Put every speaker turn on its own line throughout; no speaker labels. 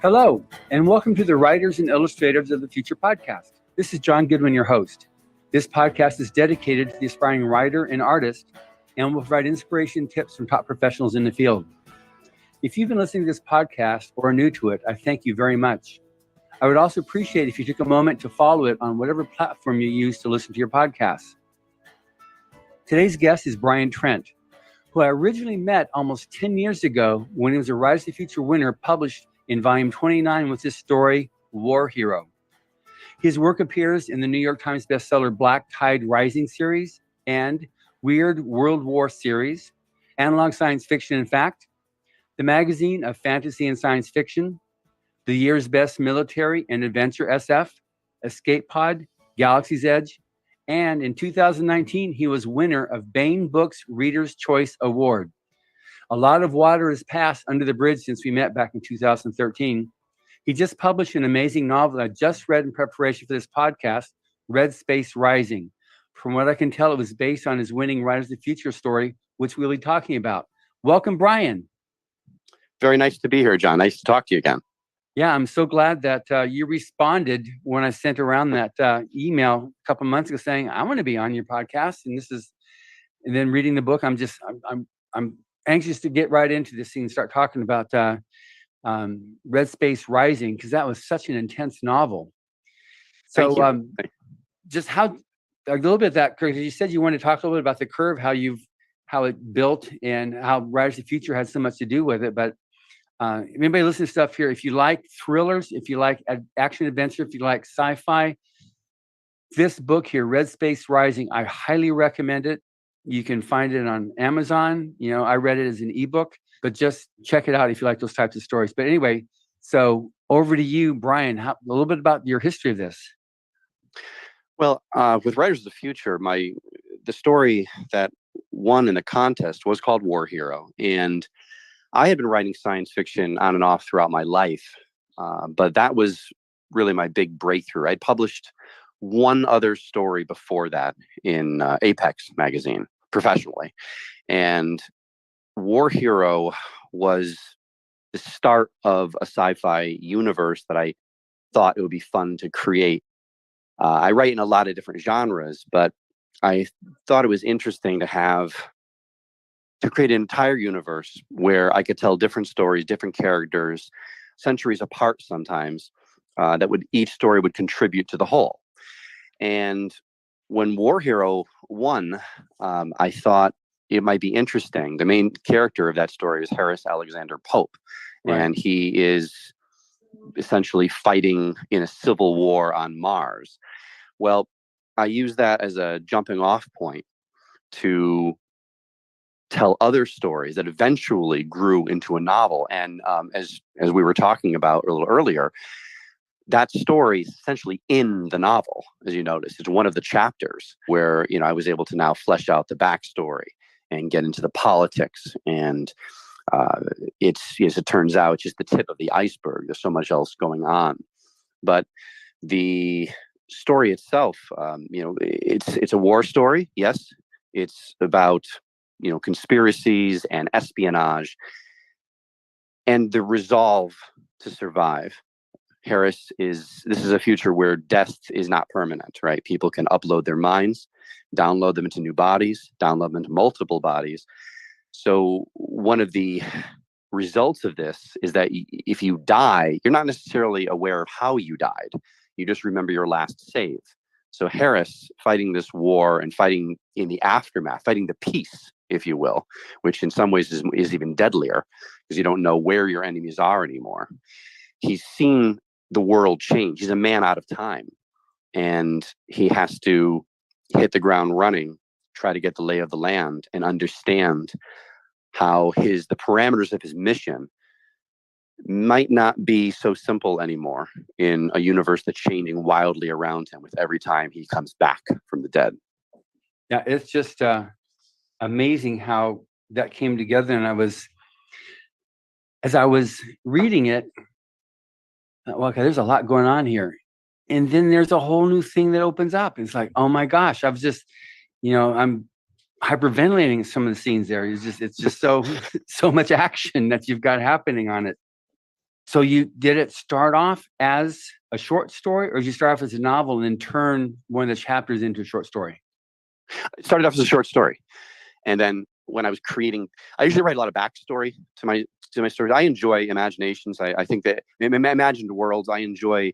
Hello, and welcome to the Writers and Illustrators of the Future podcast. This is John Goodwin, your host. This podcast is dedicated to the aspiring writer and artist and will provide inspiration tips from top professionals in the field. If you've been listening to this podcast or are new to it, I thank you very much. I would also appreciate if you took a moment to follow it on whatever platform you use to listen to your podcasts. Today's guest is Baen Trent, who I originally met almost 10 years ago when he was a Rise to the Future winner published in volume 29 with his story, War Hero. His work appears in the New York Times bestseller Black Tide Rising series and Weird World War series, Analog Science Fiction and Fact, the magazine of fantasy and science fiction, the year's best military and adventure SF, Escape Pod, Galaxy's Edge, and in 2019, he was winner of Baen Books Reader's Choice Award. A lot of water has passed under the bridge since we met back in 2013. He just published an amazing novel that I just read in preparation for this podcast, Red Space Rising. From what I can tell, it was based on his winning Writers of the Future story, which we'll be talking about. Welcome, Baen.
Very nice to be here, John. Nice to talk to you again.
Yeah, I'm so glad that you responded when I sent around that email a couple months ago saying, I want to be on your podcast. And then reading the book, I'm anxious to get right into this thing and start talking about Red Space Rising, because that was such an intense novel. So just a little bit of that, because you said you wanted to talk a little bit about the curve, how it built and how Rise of the Future had so much to do with it. But anybody listening to stuff here, if you like thrillers, if you like action adventure, if you like sci-fi, this book here, Red Space Rising, I highly recommend it. You can find it on Amazon. You know, I read it as an ebook, but just check it out if you like those types of stories. But anyway, so over to you, Baen, a little bit about your history of this.
Well, with Writers of the Future, the story that won in the contest was called War Hero. And I had been writing science fiction on and off throughout my life, but that was really my big breakthrough. I'd published one other story before that in Apex magazine professionally. And War Hero was the start of a sci-fi universe that I thought it would be fun to create. I write in a lot of different genres, but I thought it was interesting to create an entire universe where I could tell different stories, different characters, centuries apart sometimes, each story would contribute to the whole. And when War Hero won, I thought it might be interesting. The main character of that story is Harris Alexander Pope, right. And he is essentially fighting in a civil war on Mars. Well, I use that as a jumping off point to tell other stories that eventually grew into a novel. And as we were talking about a little earlier, that story is essentially in the novel, as you notice. It's one of the chapters where, I was able to now flesh out the backstory and get into the politics. And it's, as it turns out, just the tip of the iceberg. There's so much else going on. But the story itself, it's a war story. Yes, it's about conspiracies and espionage and the resolve to survive. This is a future where death is not permanent, right? People can upload their minds, download them into new bodies, download them into multiple bodies. So one of the results of this is that if you die, you're not necessarily aware of how you died. You just remember your last save. So Harris fighting this war and fighting in the aftermath, fighting the peace, if you will, which in some ways is even deadlier because you don't know where your enemies are anymore. He's seen the world change. He's a man out of time, and he has to hit the ground running, try to get the lay of the land and understand how the parameters of his mission might not be so simple anymore in a universe that's changing wildly around him with every time he comes back from the dead.
Yeah, it's just amazing how that came together. And as I was reading it, well, okay, there's a lot going on here. And then there's a whole new thing that opens up. It's like, oh my gosh, I was just, I'm hyperventilating some of the scenes there. It's just so much action that you've got happening on it. So you did it start off as a short story, or did you start off as a novel and then turn one of the chapters into a short story?
It started off as a short story, and then when I was creating, I usually write a lot of backstory to my stories. I enjoy imaginations. I think that imagined worlds. I enjoy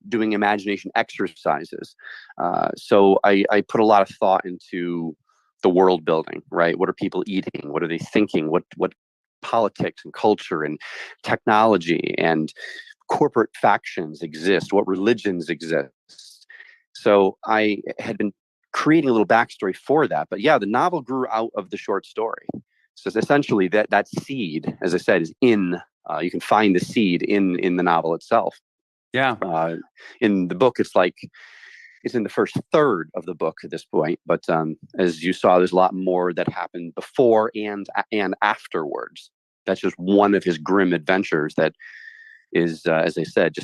doing imagination exercises. So I put a lot of thought into the world building. Right? What are people eating? What are they thinking? What politics and culture and technology and corporate factions exist? What religions exist? So I had been creating a little backstory for that. But yeah, the novel grew out of the short story. So it's essentially that seed, as I said, is in. You can find the seed in the novel itself.
Yeah.
In the book, it's in the first third of the book at this point. But as you saw, there's a lot more that happened before and afterwards. That's just one of his grim adventures. That is, as I said,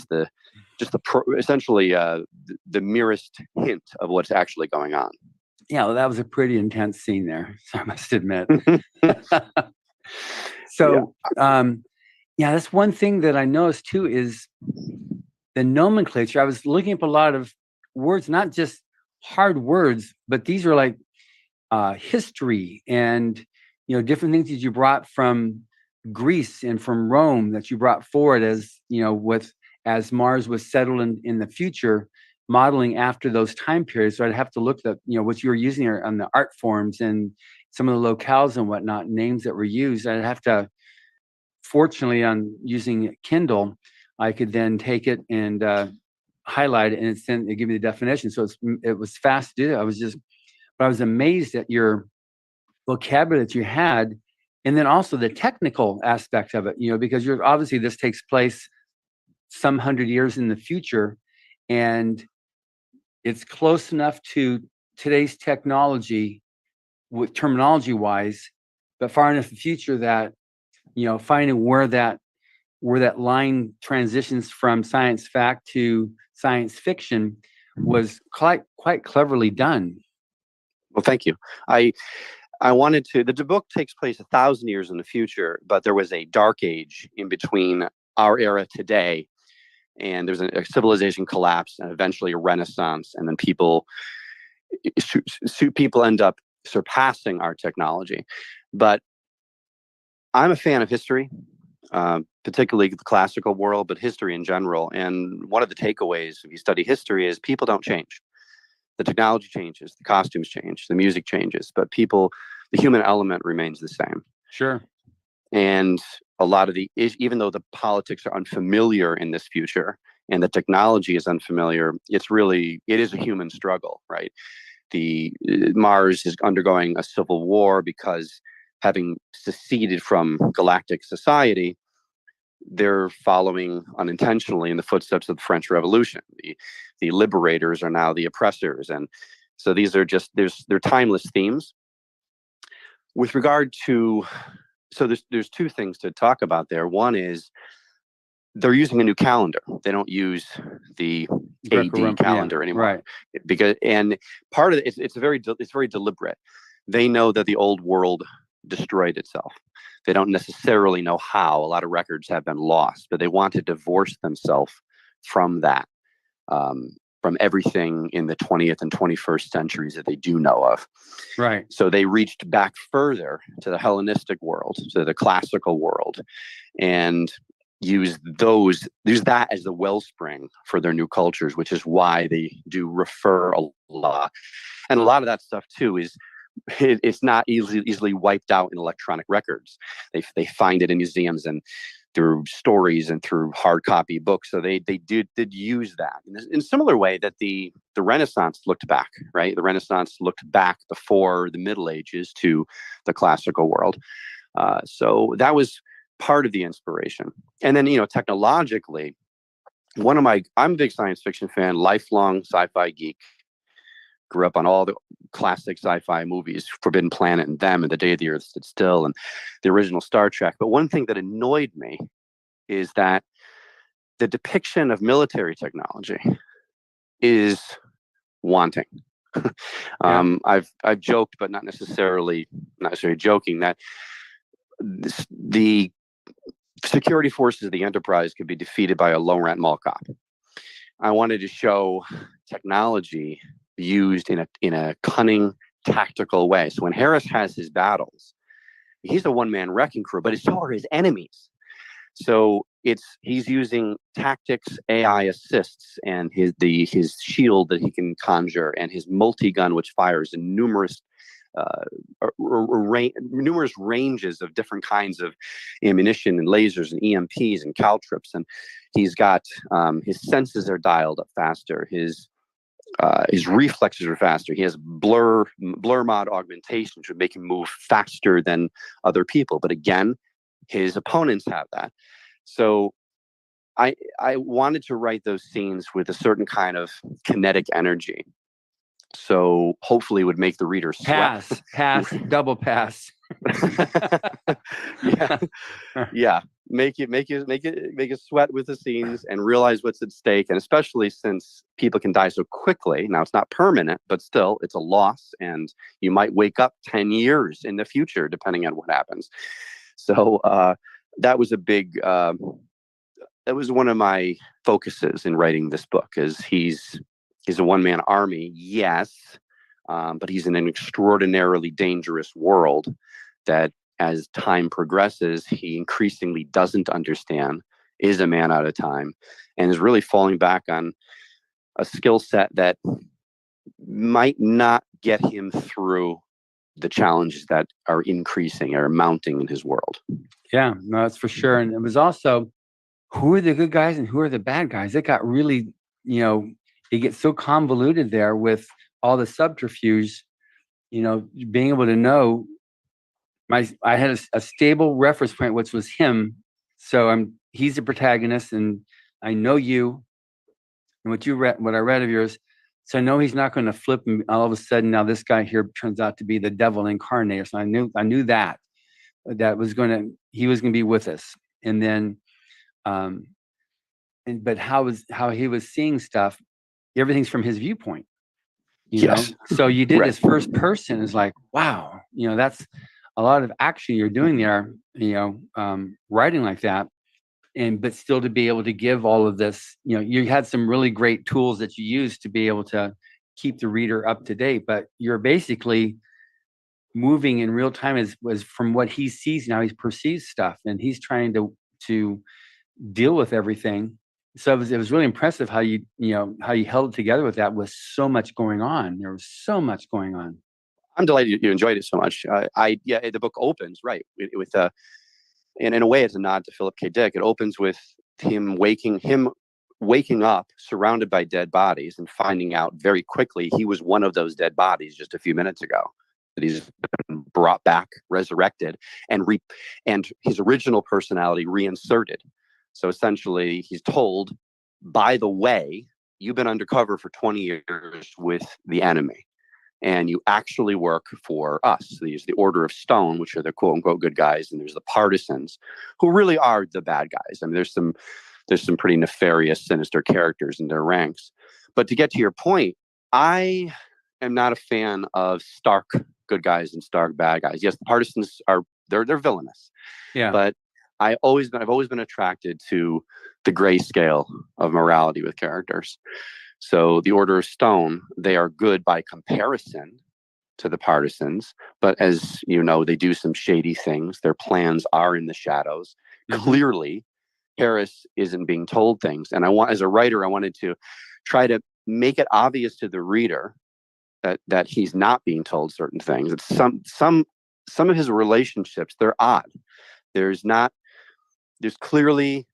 essentially the merest hint of what's actually going on.
Yeah, well, that was a pretty intense scene there, I must admit. So, yeah, that's one thing that I noticed too is the nomenclature. I was looking up a lot of words, not just hard words, but these are like history and different things that you brought from Greece and from Rome that you brought forward as as Mars was settled in the future, modeling after those time periods. So I'd have to look at what you were using on the art forms and some of the locales and whatnot, names that were used. I'd have to, fortunately, on using Kindle, I could then take it and highlight it, and it give me the definition. So it was fast to do that. But I was amazed at your vocabulary that you had, and then also the technical aspect of it. Because you're obviously this takes place some 100 years in the future, and it's close enough to today's technology, with terminology wise, but far enough in the future that finding where that line transitions from science fact to science fiction was quite cleverly done.
Well, thank you. I wanted to. The book takes place 1,000 years in the future, but there was a dark age in between our era today, and there's a civilization collapse, and eventually a renaissance, and then people end up surpassing our technology. But I'm a fan of history, particularly the classical world, but history in general. And one of the takeaways if you study history is people don't change. The technology changes, the costumes change, the music changes, but the human element remains the same.
Sure.
And a lot of even though the politics are unfamiliar in this future and the technology is unfamiliar, it is a human struggle, right? Mars is undergoing a civil war because, having seceded from galactic society, they're following unintentionally in the footsteps of the French Revolution. The liberators are now the oppressors, and so these are they're timeless themes. With regard to, so there's two things to talk about there. One is they're using a new calendar. They don't use the AD calendar anymore,
right?
And part of it, it's very deliberate. They know that the old world destroyed itself. They don't necessarily know how. A lot of records have been lost, but they want to divorce themselves from that, from everything in the 20th and 21st centuries that they do know of.
Right.
So they reached back further to the Hellenistic world, to the classical world, and use that as the wellspring for their new cultures, which is why they do refer a lot. And a lot of that stuff too it's not easily wiped out in electronic records. They find it in museums and through stories and through hard copy books. So they did use that in a similar way that the Renaissance looked back, right? The Renaissance looked back before the Middle Ages to the classical world. So that was part of the inspiration. And then, technologically, I'm a big science fiction fan, lifelong sci-fi geek. Grew up on all the classic sci-fi movies, Forbidden Planet and them, and The Day the Earth Stood Still, and the original Star Trek. But one thing that annoyed me is that the depiction of military technology is wanting. I've joked, but not necessarily joking, that the security forces of the Enterprise could be defeated by a low-rent mall cop. I wanted to show technology used in a cunning, tactical way. So when Harris has his battles, he's a one-man wrecking crew, but so are his enemies. So he's using tactics, AI assists, and his shield that he can conjure, and his multi-gun, which fires in numerous ranges of different kinds of ammunition and lasers and EMPs and caltrips. And he's got his senses are dialed up faster. His reflexes are faster. He has blur mod augmentation, which would make him move faster than other people. But again, his opponents have that. So I wanted to write those scenes with a certain kind of kinetic energy. So hopefully would make the reader sweat.
Pass, double pass.
Yeah. Make it sweat with the scenes and realize what's at stake. And especially since people can die so quickly. Now it's not permanent, but still it's a loss, and you might wake up 10 years in the future, depending on what happens. So that was that was one of my focuses in writing this book. Is he's a one-man army, yes, but he's in an extraordinarily dangerous world that, as time progresses, he increasingly doesn't understand, is a man out of time, and is really falling back on a skill set that might not get him through the challenges that are increasing or mounting in his world.
Yeah, no, that's for sure. And it was also, who are the good guys and who are the bad guys? It got really, it gets so convoluted there with all the subterfuge, being able to know. I had a stable reference point, which was him. So he's the protagonist, and I know you and what I read of yours. So I know he's not going to flip, and all of a sudden now this guy here turns out to be the devil incarnate. So I knew that he was going to be with us. And then, but how he was seeing stuff, everything's from his viewpoint. You know? So you did this first person is like, wow, that's a lot of action you're doing there, writing like that. But still to be able to give all of this, you had some really great tools that you used to be able to keep the reader up to date, but you're basically moving in real time was from what he sees now. He perceives stuff and he's trying to deal with everything. So it was really impressive how you held it together with that, with so much going on. There was so much going on.
I'm delighted you enjoyed it so much. The book opens with and in a way, it's a nod to Philip K. Dick. It opens with him waking up, surrounded by dead bodies, and finding out very quickly he was one of those dead bodies just a few minutes ago. That he's been brought back, resurrected, and his original personality reinserted. So essentially, he's told, by the way, you've been undercover for 20 years with the enemy, and you actually work for us. There's the Order of Stone, which are the quote unquote good guys, and there's the partisans, who really are the bad guys. I mean, there's some pretty nefarious, sinister characters in their ranks. But to get to your point, I am not a fan of stark good guys and stark bad guys. Yes, the partisans they're villainous.
Yeah.
But I've always been attracted to the grayscale of morality with characters. So the Order of Stone, they are good by comparison to the partisans, but as you know, they do some shady things. Their plans are in the shadows. Mm-hmm. Clearly, Harris isn't being told things. And as a writer, I wanted to try to make it obvious to the reader that he's not being told certain things. It's some of his relationships, they're odd. There's clearly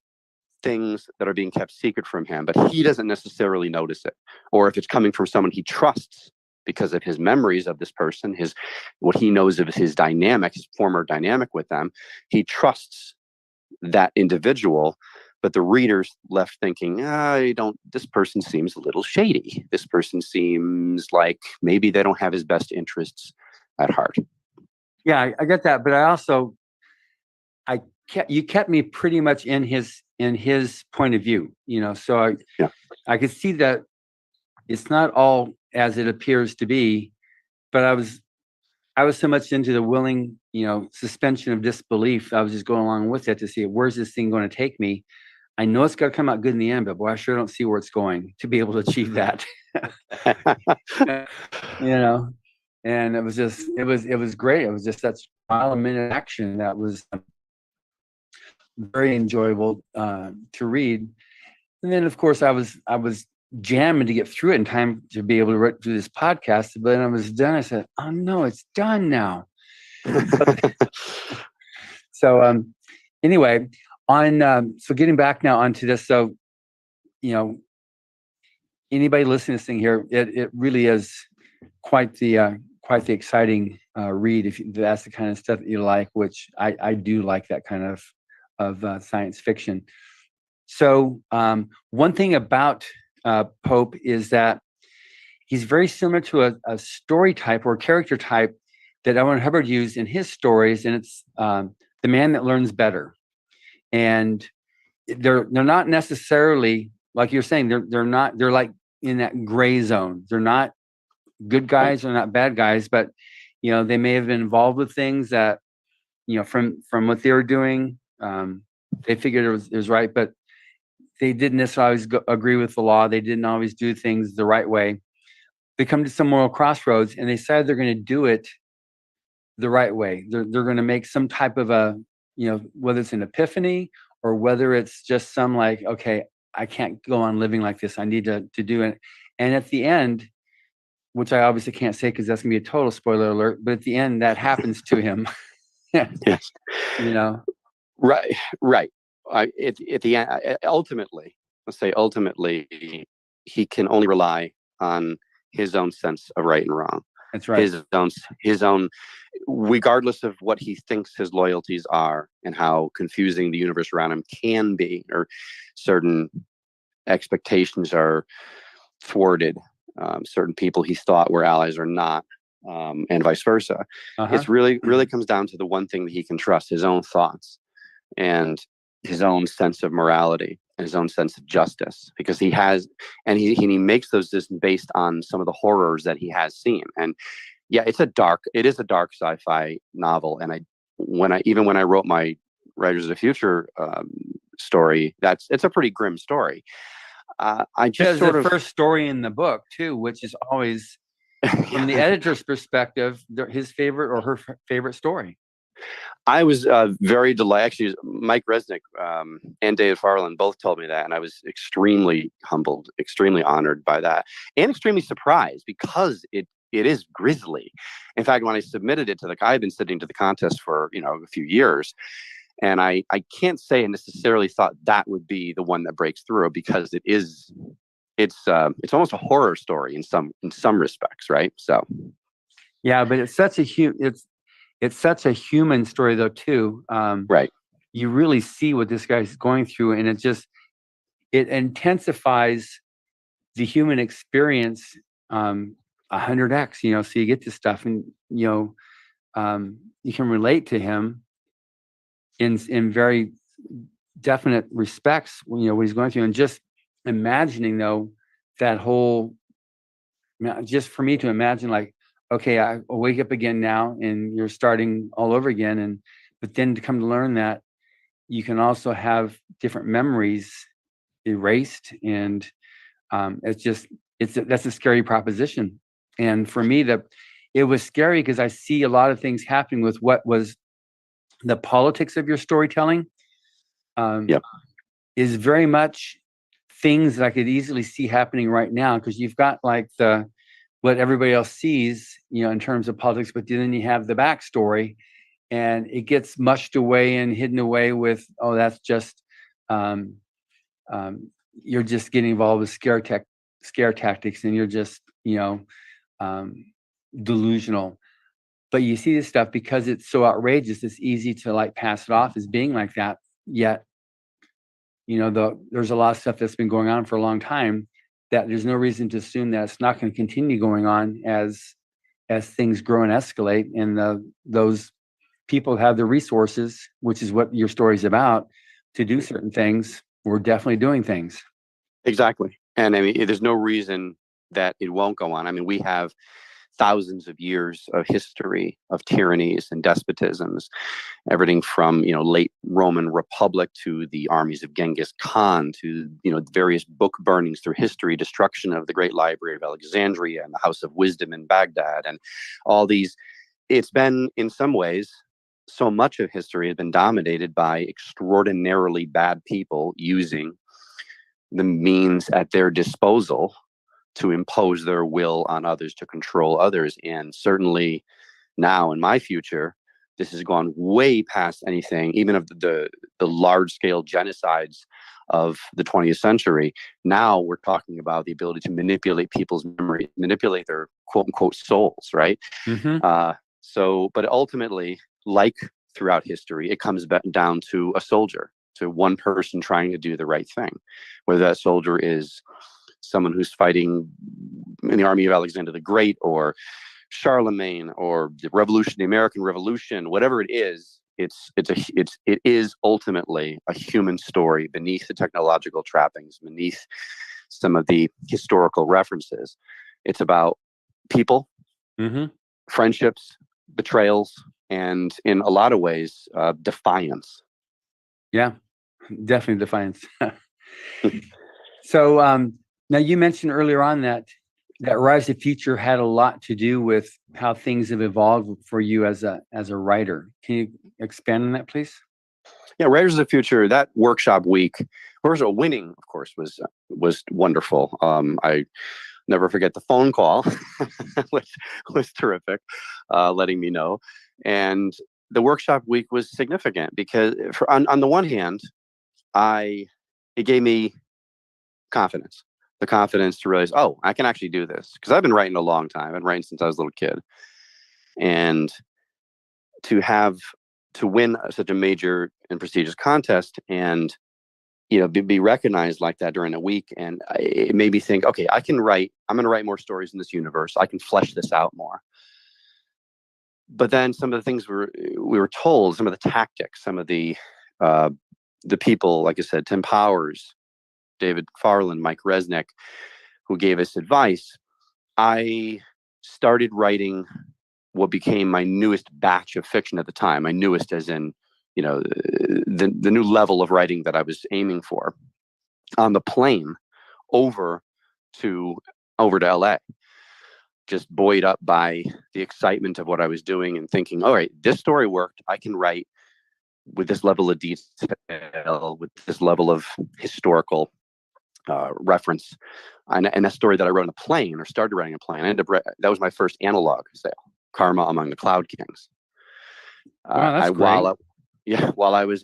things that are being kept secret from him, but he doesn't necessarily notice it. Or if it's coming from someone he trusts because of his memories of this person, what he knows of his former dynamic with them, he trusts that individual. But the reader's left thinking, this person seems a little shady. This person seems like maybe they don't have his best interests at heart.
Yeah, I get that. But I also, you kept me pretty much in his point of view, so I could see that it's not all as it appears to be, but I was so much into the willing, suspension of disbelief. I was just going along with it to see where's this thing going to take me. I know it's got to come out good in the end, but boy, I sure don't see where it's going to be able to achieve that. And it was just, it was great. It was just that mile a minute action that was very enjoyable to read. And then, of course, I was jamming to get through it in time to be able to do this podcast. But then I was done. I said, "Oh no, it's done now." So anyway, so getting back now onto this. So, anybody listening to this thing here, it really is quite the exciting read if that's the kind of stuff that you like, which I do like that kind of science fiction. So one thing about Pope is that he's very similar to a story type or character type that L. Ron Hubbard used in his stories, and it's the man that learns better. And they're not necessarily, like you're saying, they're like in that gray zone. They're not good guys, they're not bad guys, but they may have been involved with things that from what they were doing, they figured it was right, but they didn't necessarily always agree with the law. They didn't always do things the right way. They come to some moral crossroads and they decide they're going to do it the right way. They're going to make some type of a, whether it's an epiphany or whether it's just some like, okay, I can't go on living like this. I need to do it. And at the end, which I obviously can't say because that's going to be a total spoiler alert, but at the end, that happens to him.
Yes. Right. At the end, ultimately, he can only rely on his own sense of right and wrong.
That's right.
His own, regardless of what he thinks his loyalties are and how confusing the universe around him can be, or certain expectations are thwarted, certain people he thought were allies are not, and vice versa. It's really comes down to the one thing that he can trust: his own thoughts and his own sense of morality and his own sense of justice, because he has, and he makes those decisions based on some of the horrors that he has seen. And yeah, it is a dark sci-fi novel. And when I wrote my Writers of the Future story, it's a pretty grim story. I just sort of
first story in the book too, which is always from the editor's perspective, his favorite or her favorite story.
I was very delighted. Actually, Mike Resnick and David Farland both told me that, and I was extremely humbled, extremely honored by that, and extremely surprised because it is grisly. In fact, when I submitted it I've been submitting to the contest for a few years, and I can't say I necessarily thought that would be the one that breaks through, because it's almost a horror story in some respects, right? So
yeah, but it's such a human story though too.
Right.
You really see what this guy's going through, and it intensifies the human experience 100x. So you get this stuff, and you can relate to him in very definite respects. What he's going through, and just imagining though that whole, just for me to imagine, like, okay, I wake up again now, and you're starting all over again, but then to come to learn that you can also have different memories erased, and that's a scary proposition. And for me, it was scary because I see a lot of things happening with what was the politics of your storytelling. Is very much things that I could easily see happening right now, because you've got like what everybody else sees, in terms of politics, but then you have the backstory, and it gets mushed away and hidden away with, oh, that's just, you're just getting involved with scare tactics, and you're just, delusional. But you see this stuff because it's so outrageous, it's easy to like pass it off as being like that. Yet, there's a lot of stuff that's been going on for a long time that there's no reason to assume that it's not going to continue going on as things grow and escalate, and those people have the resources, which is what your story is about, to do certain things. We're definitely doing things.
Exactly. And I mean, there's no reason that it won't go on. I mean, we have thousands of years of history of tyrannies and despotisms, everything from, late Roman Republic to the armies of Genghis Khan to, various book burnings through history, destruction of the Great Library of Alexandria and the House of Wisdom in Baghdad, and all these. It's been, in some ways, so much of history has been dominated by extraordinarily bad people using the means at their disposal to impose their will on others, to control others. And certainly now in my future, this has gone way past anything, even of the large-scale genocides of the 20th century. Now we're talking about the ability to manipulate people's memories, manipulate their quote-unquote souls, right?
Mm-hmm.
But ultimately, like throughout history, it comes back down to a soldier, to one person trying to do the right thing, whether that soldier is someone who's fighting in the army of Alexander the Great or Charlemagne or the American Revolution, whatever it is. It is ultimately a human story beneath the technological trappings, beneath some of the historical references. It's about people,
Mm-hmm.
friendships, betrayals, and in a lot of ways, defiance.
Yeah, definitely defiance. So now you mentioned earlier on that Rise of the Future had a lot to do with how things have evolved for you as a writer. Can you expand on that, please?
Yeah, Writers of the Future, that workshop week, winning, of course, was wonderful. I never forget the phone call, which was terrific, letting me know. And the workshop week was significant because on the one hand, it gave me confidence, the confidence to realize, oh, I can actually do this. Because I've been writing a long time. I've been writing since I was a little kid. And to win such a major and prestigious contest and, be recognized like that during a week. And it made me think, okay, I'm going to write more stories in this universe. I can flesh this out more. But then some of the things we were told, some of the tactics, some of the people, like I said, Tim Powers, David Farland, Mike Resnick, who gave us advice, I started writing what became my newest batch of fiction at the time. My newest as in, the new level of writing that I was aiming for, on the plane over to LA. Just buoyed up by the excitement of what I was doing and thinking, all right, this story worked. I can write with this level of detail, with this level of historical reference. And that story that I wrote on a plane, or started writing on a plane, that was my first analog sale, Karma Among the Cloud Kings.
Wow, that's great.
While I was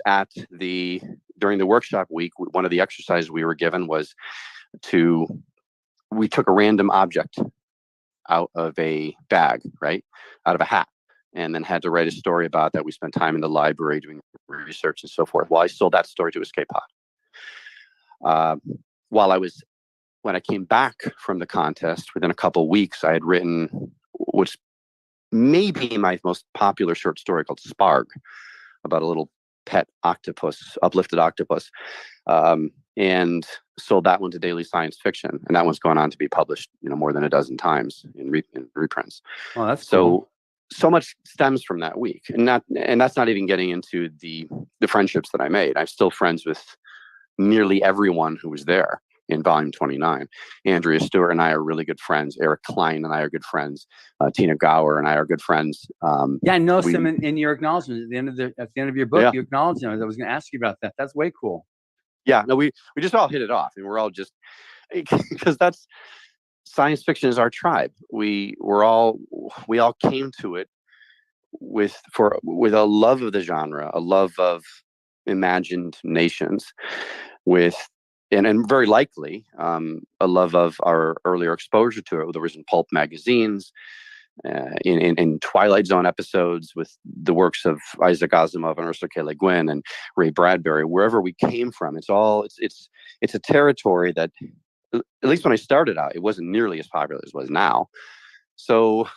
during the workshop week, one of the exercises we were given was we took a random object out of a bag, right? Out of a hat, and then had to write a story about that. We spent time in the library doing research and so forth. Well, I sold that story to Escape Pod. When I came back from the contest, within a couple of weeks, I had written what's maybe my most popular short story, called Sparg, about a little pet octopus, uplifted octopus, and sold that one to Daily Science Fiction, and that one's gone on to be published, more than a dozen times in reprints.
Oh, that's cool.
So much stems from that week, and that's not even getting into the friendships that I made. I'm still friends with nearly everyone who was there in volume 29. Andrea Stewart and I are really good friends. Eric Klein and I are good friends. Tina Gower and I are good friends.
Yeah, I noticed them in your acknowledgement at the end of your book. Yeah. You acknowledged them. I was going to ask you about that. That's way cool.
Yeah, no, we just all hit it off, and we're all just, because that's, science fiction is our tribe. We all came to it with a love of the genre, a love of imagined nations, and very likely a love of our earlier exposure to it, whether it was in pulp magazines, in Twilight Zone episodes with the works of Isaac Asimov and Ursula K. Le Guin and Ray Bradbury. Wherever we came from, it's a territory that, at least when I started out, it wasn't nearly as popular as it was now. So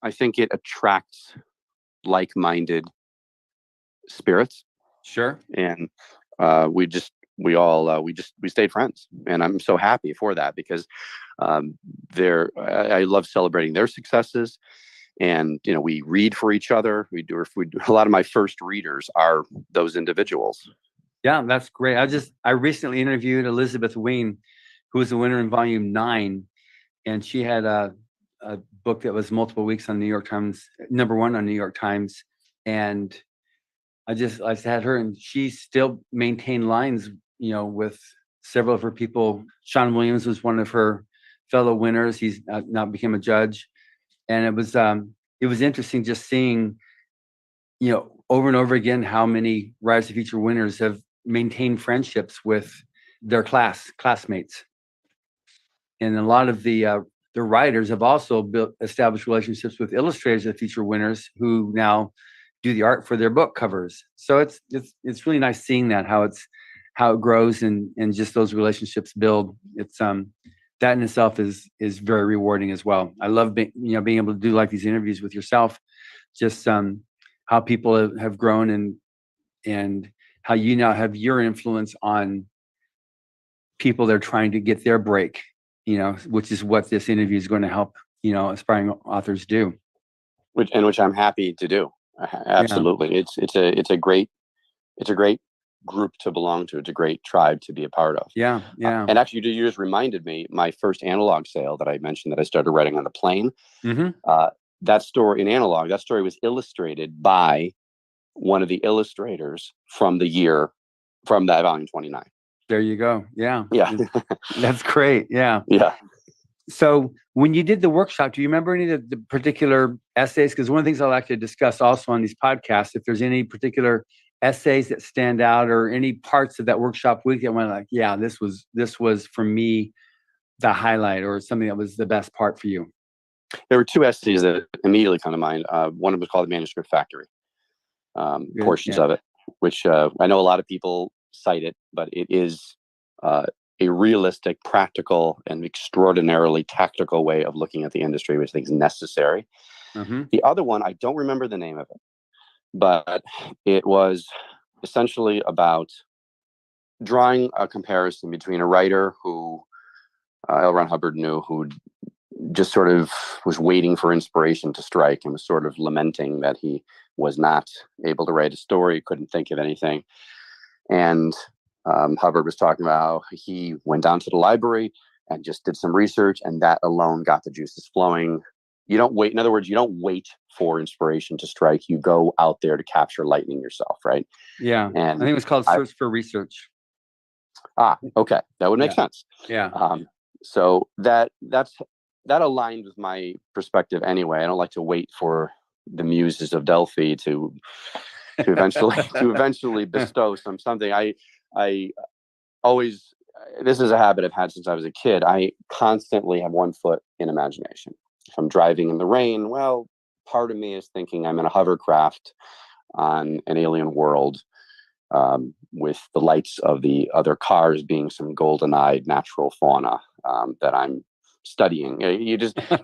I think it attracts like-minded spirits.
Sure.
And we stayed friends, and I'm so happy for that because I love celebrating their successes. And, we read for each other. We do a lot of my first readers are those individuals.
Yeah, that's great. I recently interviewed Elizabeth Ween, who was the winner in volume 9. And she had a book that was multiple weeks on New York Times, #1 on New York Times. And I had her, and she still maintained lines, with several of her people. Sean Williams was one of her fellow winners. He's now become a judge. And it was interesting just seeing, over and over again, how many Rise to Future winners have maintained friendships with their classmates. And a lot of the writers have also established relationships with illustrators of future winners who now do the art for their book covers. So it's really nice seeing that, how it grows and just those relationships build. It's that in itself is very rewarding as well. I love being able to do like these interviews with yourself, just how people have grown and how you now have your influence on people that are trying to get their break, which is what this interview is going to help, aspiring authors do.
Which I'm happy to do. Absolutely. Yeah. It's a great group to belong to. It's a great tribe to be a part of.
Yeah.
And actually, you just reminded me, my first analog sale that I mentioned that I started writing on the plane.
Mm-hmm.
That story in analog, that story was illustrated by one of the illustrators from that volume 29.
There you go. Yeah.
Yeah.
That's great. Yeah.
Yeah.
So when you did the workshop, do you remember any of the particular essays? Because one of the things I like to discuss also on these podcasts, if there's any particular essays that stand out or any parts of that workshop week that went like, yeah, this was for me the highlight, or something that was the best part for you.
There were 2 essays that immediately come to mind. One of them was called The Manuscript Factory. Portions of it, which I know a lot of people cite it, but it is a realistic, practical, and extraordinarily tactical way of looking at the industry, which I think is necessary.
Mm-hmm.
The other one, I don't remember the name of it, but it was essentially about drawing a comparison between a writer who L. Ron Hubbard knew, who just sort of was waiting for inspiration to strike and was sort of lamenting that he was not able to write a story, couldn't think of anything. And Hubbard was talking about how he went down to the library and just did some research, and that alone got the juices flowing. You don't wait. In other words, you don't wait for inspiration to strike. You go out there to capture lightning yourself, right?
Yeah. And I think it was called Search for Research.
Okay. That would make sense.
Yeah.
So that aligned with my perspective anyway. I don't like to wait for the muses of Delphi to eventually bestow something. I always, this is a habit I've had since I was a kid. I constantly have one foot in imagination. If I'm driving in the rain, well, part of me is thinking I'm in a hovercraft on an alien world, with the lights of the other cars being some golden-eyed natural fauna that I'm studying. You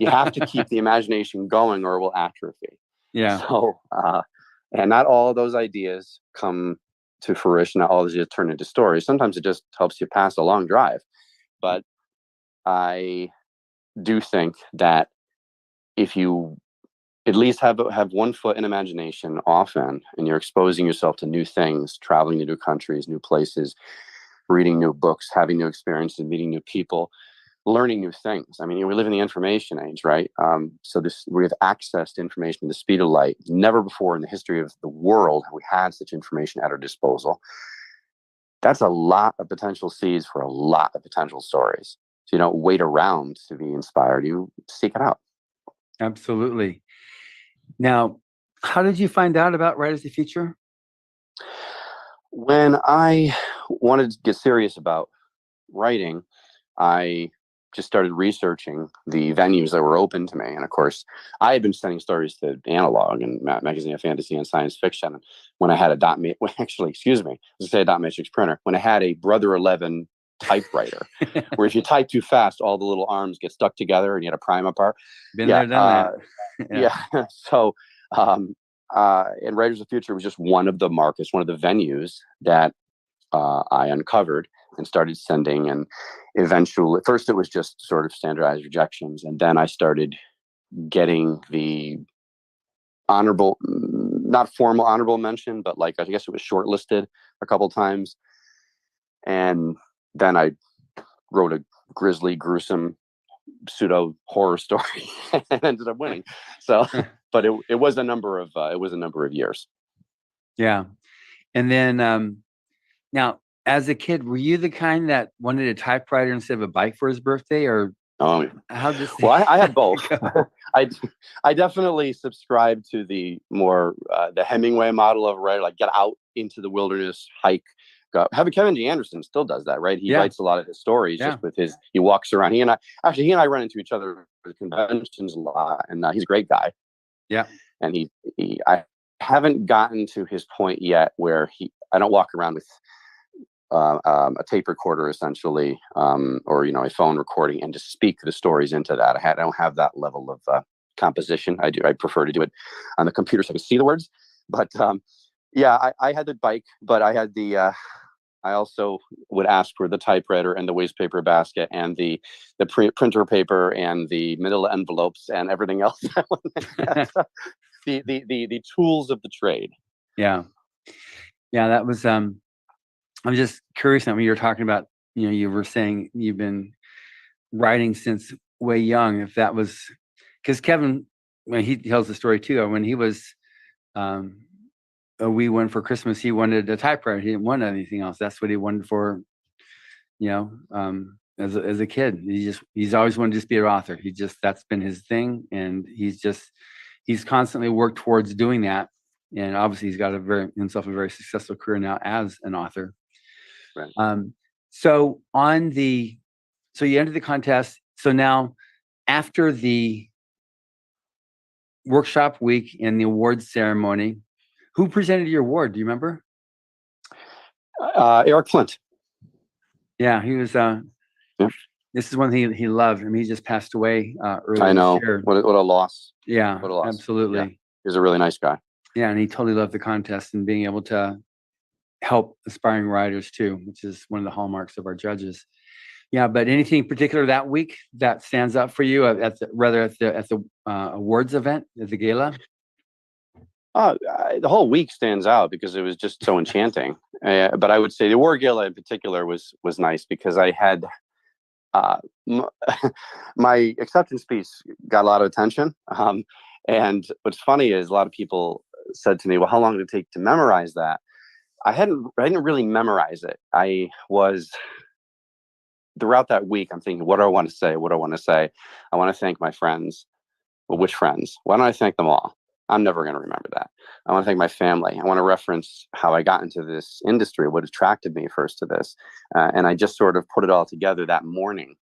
have to keep the imagination going or it will atrophy.
Yeah.
So, and not all of those ideas come to fruition. Not all of these ideas turn into stories. Sometimes it just helps you pass a long drive. But I do think that if you at least have one foot in imagination often, and you're exposing yourself to new things, traveling to new countries, new places, reading new books, having new experiences, meeting new people, learning new things. I mean, we live in the information age, right? So we have access to information at the speed of light. Never before in the history of the world have we had such information at our disposal. That's a lot of potential seeds for a lot of potential stories. So you don't wait around to be inspired. You seek it out.
Absolutely. Now, how did you find out about Writers of the Future?
When I wanted to get serious about writing, I just started researching the venues that were open to me. And of course, I had been sending stories to Analog and Magazine of Fantasy and Science Fiction. And when I had a dot matrix printer, when I had a Brother 11 typewriter, where if you type too fast, all the little arms get stuck together and you had to pry them apart.
Been there, done that.
Yeah. So, and Writers of the Future was just one of the markets, one of the venues that I uncovered and started sending. And eventually, at first it was just sort of standardized rejections. And then I started getting the honorable, not formal honorable mention, but like, I guess it was shortlisted a couple times. And then I wrote a grisly, gruesome pseudo horror story and ended up winning. So, but it was a number of years.
Yeah. And then now, as a kid, were you the kind that wanted a typewriter instead of a bike for his birthday, or how this?
Well, I had both. I definitely subscribed to the more the Hemingway model of, right, like get out into the wilderness, hike. Kevin G. Anderson still does that, right? He writes a lot of his stories just with he walks around. He and I run into each other at conventions a lot, and he's a great guy.
Yeah.
And I haven't gotten to his point yet where I don't walk around with a tape recorder essentially, or, a phone recording and just speak the stories into that. I don't have that level of composition. I prefer to do it on the computer so I can see the words. But I had the bike, but I had I also would ask for the typewriter and the waste paper basket and the printer paper and the manila envelopes and everything else. the tools of the trade.
Yeah. That was. I'm just curious. I mean, you're talking about. You were saying you've been writing since way young. If that was, because Kevin, when he tells the story too, when he was. We went for Christmas. He wanted a typewriter. He didn't want anything else. That's what he wanted for, as a kid. He's always wanted to just be an author. That's been his thing, and he's constantly worked towards doing that. And obviously, he's got himself a very successful career now as an author.
Right.
So you entered the contest. So now, after the workshop week and the awards ceremony, who presented your award? Do you remember?
Eric Flint.
Yeah, he was. This is one thing he loved. I mean, he just passed away earlier.
I know.
This year.
What a loss.
Yeah,
what a loss.
Absolutely.
Yeah. He was a really nice guy.
Yeah, and he totally loved the contest and being able to help aspiring writers too, which is one of the hallmarks of our judges. Yeah, but anything particular that week that stands out for you at the awards event at the gala?
The whole week stands out because it was just so enchanting. But I would say the award gala in particular was nice because I had my acceptance speech got a lot of attention. And what's funny is a lot of people said to me, "Well, how long did it take to memorize that?" I didn't really memorize it. I was throughout that week. I'm thinking, what do I want to say? What do I want to say? I want to thank my friends. Well, which friends? Why don't I thank them all? I'm never going to remember that. I want to thank my family. I want to reference how I got into this industry, what attracted me first to this. And I just sort of put it all together that morning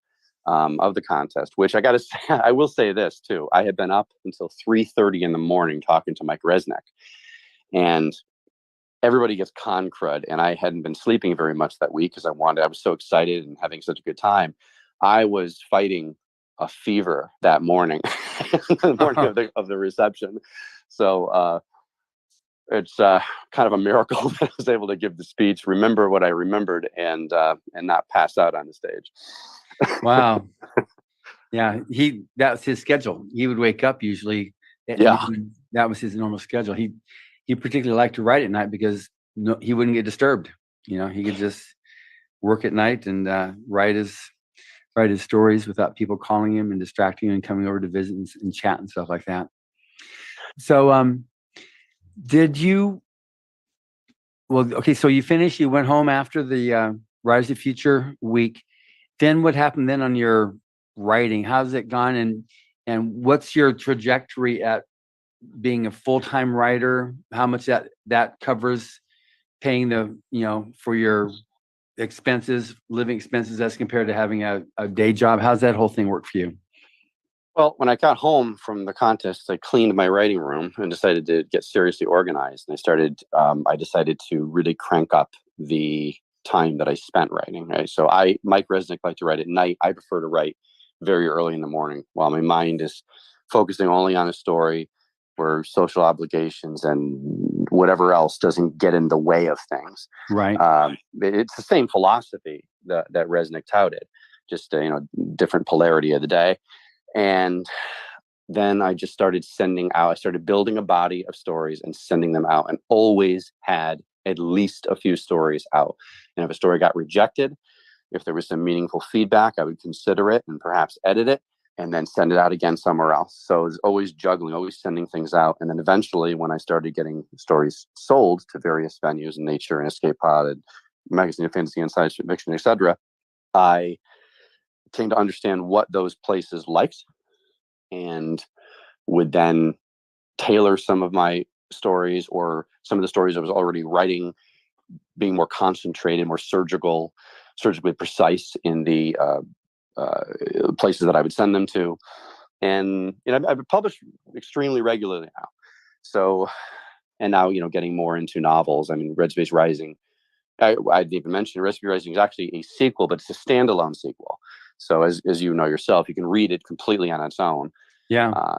of the contest, which I got to say, I will say this too. I had been up until 3:30 in the morning talking to Mike Resnick, and everybody gets con crud. And I hadn't been sleeping very much that week because I was so excited and having such a good time. I was fighting a fever that morning, the morning of the reception. So it's kind of a miracle that I was able to give the speech, remember what I remembered, and not pass out on the stage.
Wow. Yeah, that was his schedule. He would wake up usually.
Yeah,
that was his normal schedule. He particularly liked to write at night because he wouldn't get disturbed. He could just work at night and write his stories without people calling him and distracting him and coming over to visit and chat and stuff like that. So, did you? Well, okay. So you finished. You went home after the Rise of the Future week. Then what happened then on your writing? How's it gone? And what's your trajectory at being a full-time writer? How much that covers paying for your expenses, living expenses, as compared to having a day job? How's that whole thing work for you?
Well, when I got home from the contest, I cleaned my writing room and decided to get seriously organized. And I decided to really crank up the time that I spent writing. Right. So Mike Resnick liked to write at night. I prefer to write very early in the morning while my mind is focusing only on a story where social obligations and whatever else doesn't get in the way of things.
Right.
It's the same philosophy that Resnick touted, just different polarity of the day. And then I just started sending out. I started building a body of stories and sending them out, and always had at least a few stories out. And if a story got rejected, if there was some meaningful feedback, I would consider it and perhaps edit it and then send it out again somewhere else. So it was always juggling, always sending things out. And then eventually, when I started getting stories sold to various venues in Nature and Escape Pod and Magazine of Fantasy and Science Fiction, etc., I came to understand what those places liked and would then tailor some of my stories, or some of the stories I was already writing, being more concentrated, more surgically precise in the places that I would send them to. And I publish extremely regularly now. So, and now, getting more into novels. I mean, Red Space Rising, I didn't even mention Red Space Rising is actually a sequel, but it's a standalone sequel. So as you know yourself, you can read it completely on its own.
Yeah.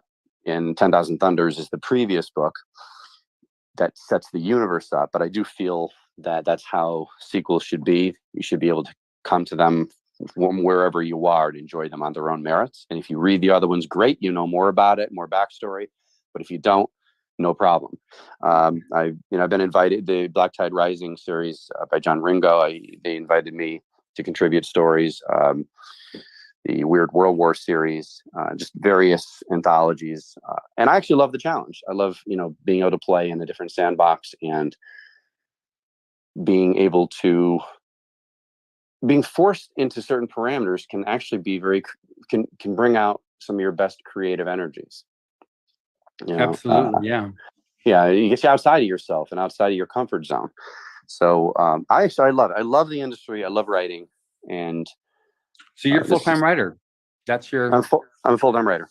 And 10,000 Thunders is the previous book that sets the universe up. But I do feel that that's how sequels should be. You should be able to come to them from wherever you are and enjoy them on their own merits. And if you read the other ones, great, more about it, more backstory. But if you don't, no problem. I've been invited, the Black Tide Rising series by John Ringo. They invited me to contribute stories. The Weird World War series, just various anthologies. And I actually love the challenge. I love, being able to play in a different sandbox and being forced into certain parameters can actually be can bring out some of your best creative energies.
Absolutely. Yeah.
Yeah. It gets you outside of yourself and outside of your comfort zone. So I love it. I love the industry. I love writing. And
so you're a full-time writer. I'm
a full-time writer.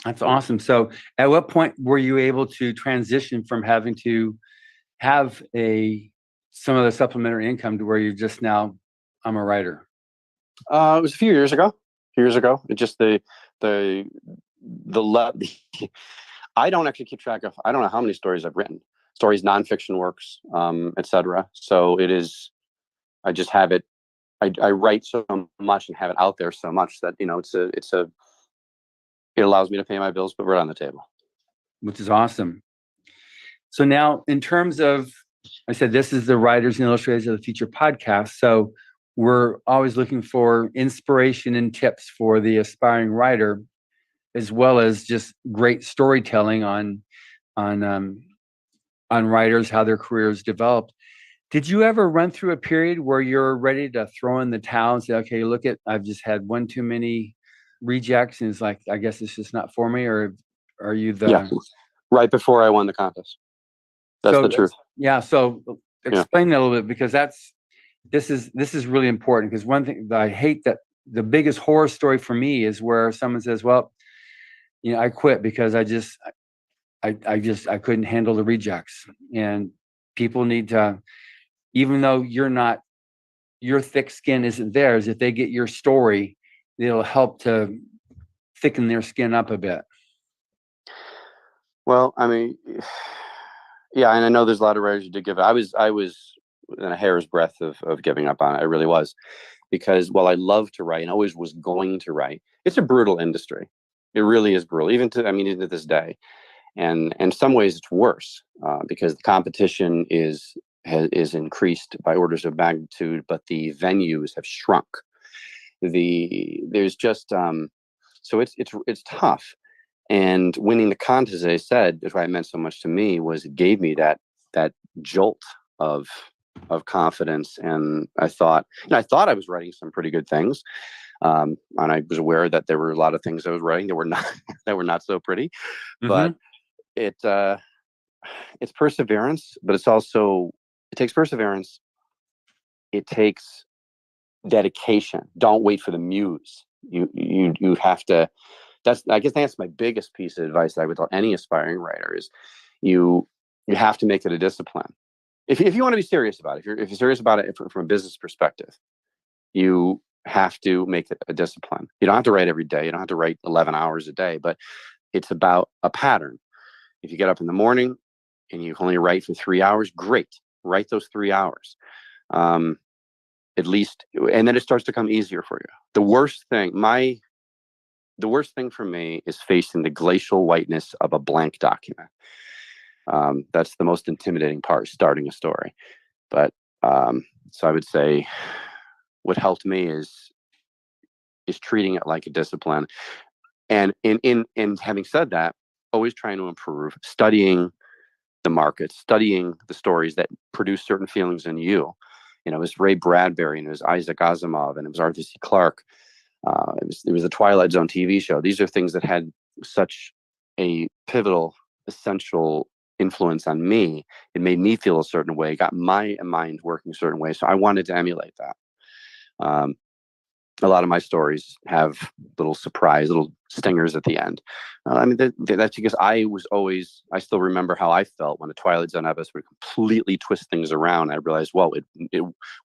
That's awesome. So at what point were you able to transition from having to have some of the supplementary income to where you're just now, I'm a writer?
It was a few years ago. It just I don't actually keep track of, I don't know how many stories I've written, nonfiction works, etc. So it is, I just have it. I write so much and have it out there so much that, it allows me to pay my bills, put bread on the table.
Which is awesome. So now, in terms of, I said, this is the Writers and Illustrators of the Future podcast. So we're always looking for inspiration and tips for the aspiring writer, as well as just great storytelling on writers, how their careers developed. Did you ever run through a period where you're ready to throw in the towel and say, okay, look, I've just had one too many rejects, and it's like, I guess it's just not for me? Or are you
right before I won the contest? That's the truth.
Yeah. So explain that a little bit, because this is really important. Because one thing that I hate, that the biggest horror story for me is where someone says, well, I quit because I couldn't handle the rejects. And people need to, even though your thick skin isn't theirs, if they get your story, it'll help to thicken their skin up a bit.
Well, I mean, yeah, and I know there's a lot of writers who did give up. I was in a hair's breadth of giving up on it. I really was, because while I love to write and always was going to write, it's a brutal industry. It really is brutal, even to this day. And in some ways it's worse because the competition is increased by orders of magnitude, but the venues have shrunk. There's just so it's tough. And winning the contest, as I said, is why it meant so much to me, was it gave me that jolt of confidence. And I thought I was writing some pretty good things. And I was aware that there were a lot of things I was writing that were not so pretty. Mm-hmm. But it's perseverance, but it takes perseverance. It takes dedication. Don't wait for the muse. You have to. I guess that's my biggest piece of advice that I would tell any aspiring writer is you have to make it a discipline. If you want to be serious about it, if you're serious about it from a business perspective, you have to make it a discipline. You don't have to write every day. You don't have to write 11 hours a day, but it's about a pattern. If you get up in the morning, and you can only write for 3 hours, great. Write those 3 hours. At least, and then it starts to come easier for you. The worst thing for me is facing the glacial whiteness of a blank document. That's the most intimidating part, starting a story. But so I would say what helped me is treating it like a discipline. And in having said that, always trying to improve, studying the market, studying the stories that produce certain feelings in you. It was Ray Bradbury, and it was Isaac Asimov, and it was Arthur C. Clarke. It was the Twilight Zone TV show. These are things that had such a pivotal, essential influence on me. It made me feel a certain way, got my mind working a certain way. So I wanted to emulate that. A lot of my stories have little stingers at the end. That's because I still remember how I felt when a Twilight Zone episode would completely twist things around. I realized, whoa,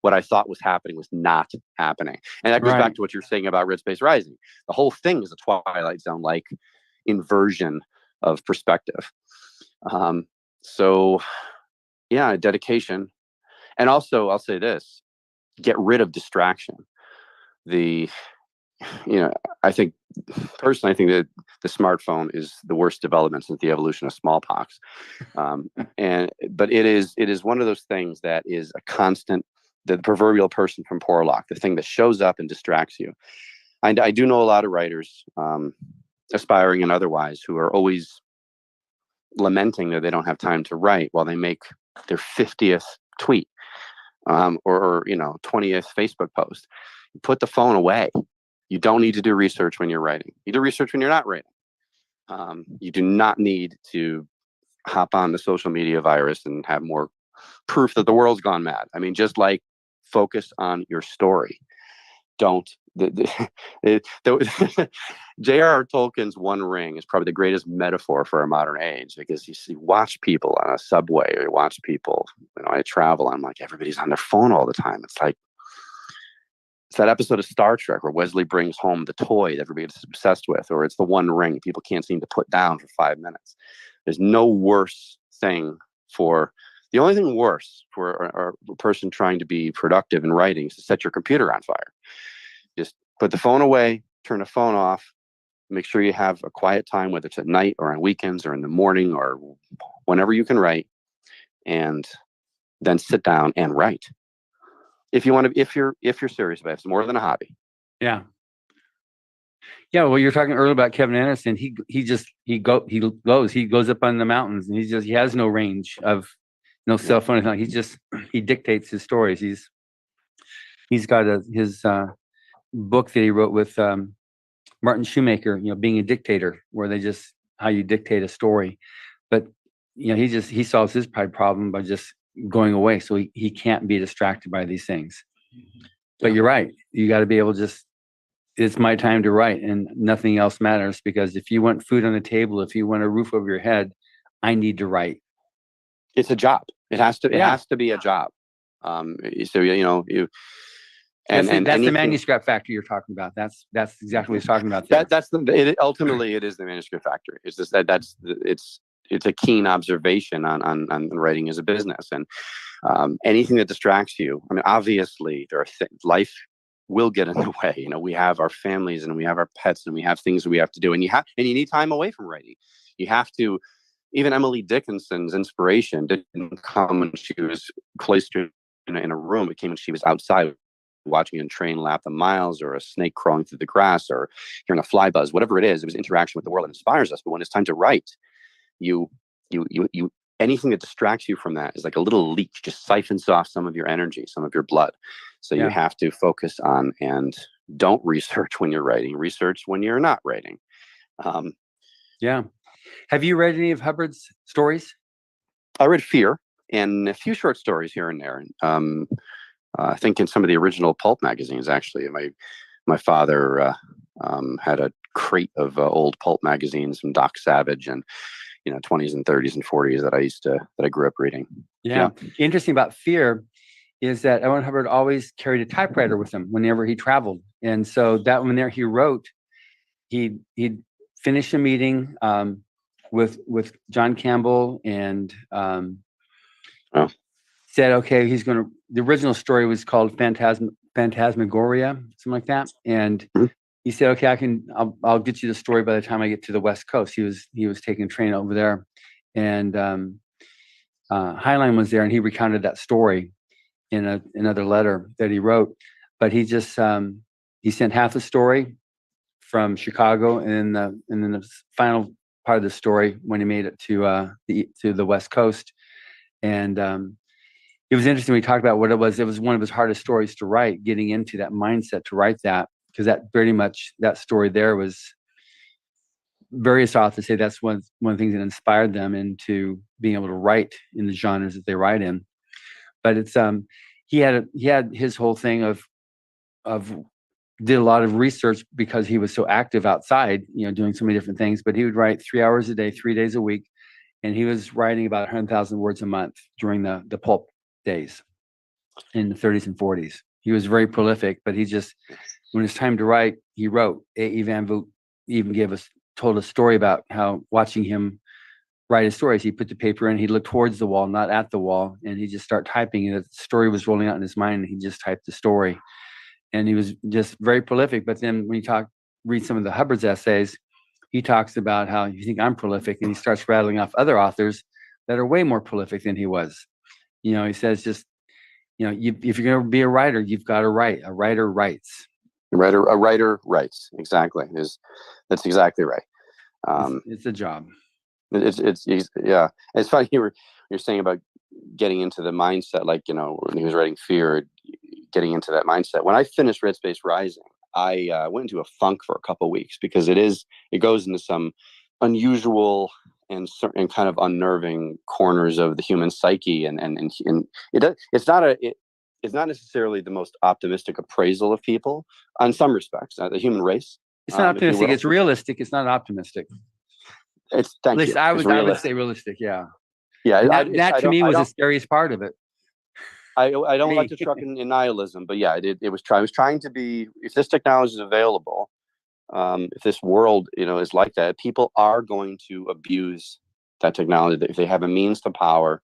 what I thought was happening was not happening. And that goes back to what you're saying about Red Space Rising. The whole thing is a Twilight Zone-like inversion of perspective. So yeah, dedication. And also, I'll say this, get rid of distraction. I think that the smartphone is the worst development since the evolution of smallpox. But it is one of those things that is a constant, the proverbial person from Porlock, the thing that shows up and distracts you. I do know a lot of writers, aspiring and otherwise, who are always lamenting that they don't have time to write while they make their 50th tweet, or 20th Facebook post. Put the phone away. You don't need to do research when you're writing. You do research when you're not writing. You do not need to hop on the social media virus and have more proof that the world's gone mad. Just focus on your story. Don't. J.R.R. Tolkien's One Ring is probably the greatest metaphor for our modern age, because you watch people on a subway, or you watch people, I travel, I'm like, everybody's on their phone all the time. It's that episode of Star Trek where Wesley brings home the toy that everybody's obsessed with, or it's the One Ring people can't seem to put down for 5 minutes. There's no worse thing the only thing worse for a person trying to be productive in writing is to set your computer on fire. Just put the phone away, turn the phone off, make sure you have a quiet time, whether it's at night or on weekends or in the morning or whenever you can write, and then sit down and write. If you're serious about it, it's more than a hobby.
Yeah. Well, you're talking earlier about Kevin Anderson. He goes up on the mountains, and he has no range of no cell phone. He dictates his stories. He's got his book that he wrote with Martin Shoemaker, Being a Dictator, where how you dictate a story. But he solves his pride problem by just going away, so he can't be distracted by these things. But you're right, you got to be able to it's my time to write, and nothing else matters, because if you want food on the table, if you want a roof over your head, I need to write.
It's a job. It has to be a job. That's the manuscript factory you're talking about. That's exactly what he's talking about there.
Ultimately
it is the manuscript factory. It's just it's a keen observation on writing as a business, and anything that distracts you. Obviously there are life will get in the way. We have our families, and we have our pets, and we have things that we have to do, and you need time away from writing. You have to. Even Emily Dickinson's inspiration didn't come when she was cloistered in a room. It came when she was outside, watching a train lap the miles, or a snake crawling through the grass, or hearing a fly buzz, whatever it is. It was interaction with the world that inspires us. But when it's time to write, you anything that distracts you from that is like a little leech, just siphons off some of your energy, some of your blood. So you have to focus on, and don't research when you're writing. Research when you're not writing.
Have you read any of Hubbard's stories?
I read Fear and a few short stories here and there. I think in some of the original pulp magazines, actually. My father had a crate of old pulp magazines from Doc Savage and 20s and 30s and 40s that I grew up reading.
Yeah. Interesting about Fear is that Owen Hubbard always carried a typewriter with him whenever he traveled, and so that when there he wrote, he'd finish a meeting, with John Campbell, and
Oh.
said, okay, he's going to. The original story was called Phantasmagoria, something like that, and
Mhm.
he said, okay, I'll get you the story by the time I get to the West Coast. He was taking a train over there, and Highline was there, and he recounted that story in another letter that he wrote. But he just he sent half the story from Chicago, and then the final part of the story when he made it to the West Coast. And it was interesting. We talked about what it was. It was one of his hardest stories to write, getting into that mindset to write that, because that pretty much that story there was. Various authors say that's one of the things that inspired them into being able to write in the genres that they write in. But it's he had his whole thing of did a lot of research because he was so active outside, doing so many different things. But he would write 3 hours a day, 3 days a week, and he was writing about 100,000 words a month during the pulp days in the 30s and 40s. He was very prolific, but he just, when it's time to write, he wrote. A.E. Van Voot even told a story about how watching him write his stories, he put the paper in, he'd look towards the wall, not at the wall, and he'd just start typing, and the story was rolling out in his mind, and he just typed the story. And he was just very prolific. But then when you read some of the Hubbard's essays, he talks about how you think I'm prolific, and he starts rattling off other authors that are way more prolific than he was. He says just, if you're going to be a writer, you've got to write. A writer writes.
A writer writes. Exactly. That's exactly right.
It's a job.
It's yeah. It's funny you're saying about getting into the mindset, like, when he was writing Fear, getting into that mindset. When I finished Red Space Rising, I went into a funk for a couple of weeks, because it goes into some unusual and kind of unnerving corners of the human psyche, and it's not necessarily the most optimistic appraisal of people in some respects, the human race.
It's not optimistic. It's realistic. It's not optimistic.
At
least I would say realistic. Yeah.
Yeah.
That to me was the scariest part of it.
I don't like to truck in nihilism, but yeah, I was trying to be, if this technology is available, if this world, is like that, people are going to abuse that technology if they have a means to power.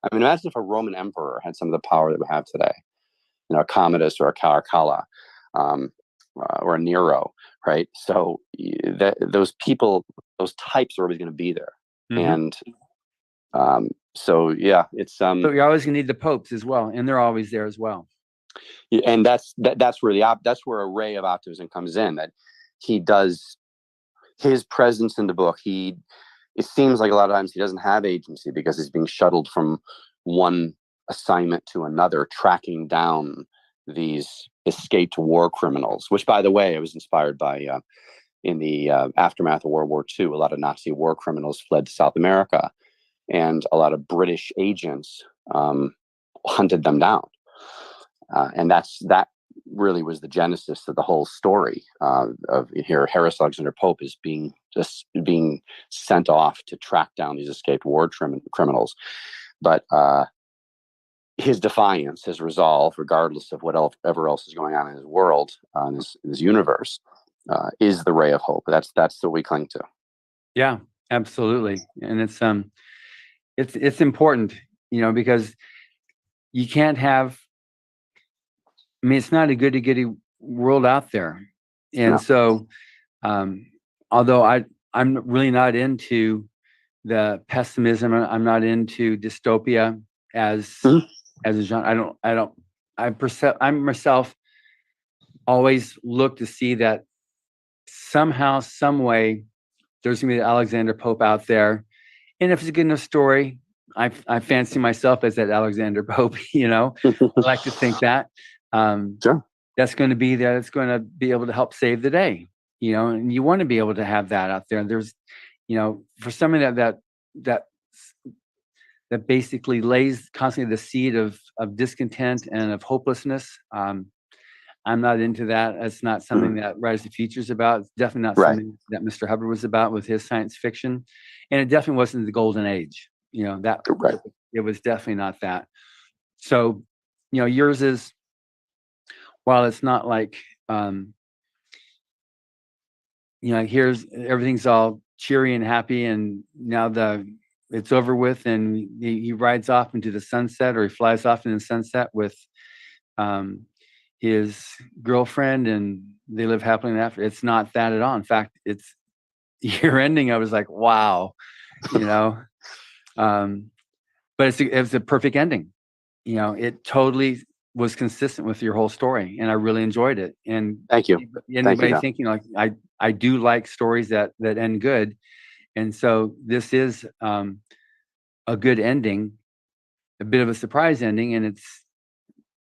I mean, imagine if a Roman emperor had some of the power that we have today, a Commodus or a Caracalla, or a Nero, right? So those people, those types are always going to be there. Mm-hmm. And so yeah, it's
But you're always going to need the popes as well, and they're always there as well.
And that's where a ray of optimism comes in. That he does, his presence in the book. It seems like a lot of times he doesn't have agency, because he's being shuttled from one assignment to another, tracking down these escaped war criminals. Which, by the way, I was inspired by. In the aftermath of World War II, a lot of Nazi war criminals fled to South America, and a lot of British agents hunted them down. And that really was the genesis of the whole story of here. Harris Alexander Pope is being sent off to track down these escaped war criminals. But his defiance, his resolve, regardless of whatever else is going on in his world, in his universe, is the ray of hope. That's what we cling to.
Yeah, absolutely. And it's important, because you can't have, I mean, it's not a goody-goody world out there. And no. So, although I'm really not into the pessimism, I'm not into dystopia as a genre. I myself always look to see that somehow, some way, there's gonna be the Alexander Pope out there. And if it's a good enough story, I fancy myself as that Alexander Pope, I like to think that.
Sure.
That's going to be there. It's going to be able to help save the day, and you want to be able to have that out there. And there's, for somebody that basically lays constantly the seed of discontent and of hopelessness. I'm not into that. It's not something that Rise of the Future is about. It's definitely not something that Mr. Hubbard was about with his science fiction. And it definitely wasn't the golden age, it was definitely not that. So, yours is, while it's not like, here's everything's all cheery and happy, and now it's over with, and he rides off into the sunset, or he flies off into the sunset with his girlfriend, and they live happily ever after. It's not that at all. In fact, it's your ending. I was like, wow, you know, but it was a perfect ending. You know, it totally was consistent with your whole story, and I really enjoyed it. And
Thank you.
Anybody thinking like I do like stories that end good, and so this is a good ending, a bit of a surprise ending, and